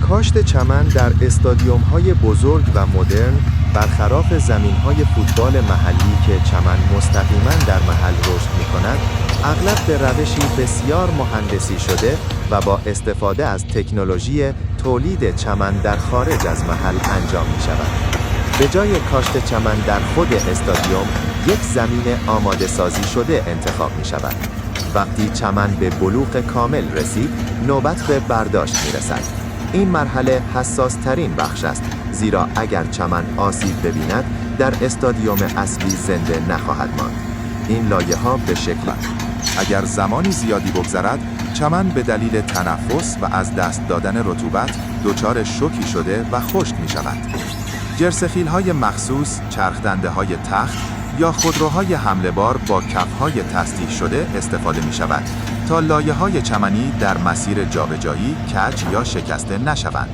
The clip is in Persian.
کاشت چمن در استادیوم‌های بزرگ و مدرن برخلاف زمین‌های فوتبال محلی که چمن مستقیما در محل رشد می‌کند، اغلب به روشی بسیار مهندسی شده و با استفاده از تکنولوژی تولید چمن در خارج از محل انجام می‌شود. به جای کاشت چمن در خود استادیوم، یک زمین آماده سازی شده انتخاب می‌شود. وقتی چمن به بلوغ کامل رسید، نوبت به برداشت می‌رسد. این مرحله حساس ترین بخش است، زیرا اگر چمن آسیب ببیند، در استادیوم اصلی زنده نخواهد ماند. این لایه‌ها به شکل اگر زمانی زیادی بگذرد، چمن به دلیل تنفس و از دست دادن رطوبت دچار شوکی شده و خشک می شود. جرثه‌خیل‌های مخصوص، چرخ‌دنده‌های تخت یا خودروهای حمله‌بار با کف‌های تسطیح شده استفاده می شود تا لایه‌های چمنی در مسیر جابجایی کج یا شکسته نشوند.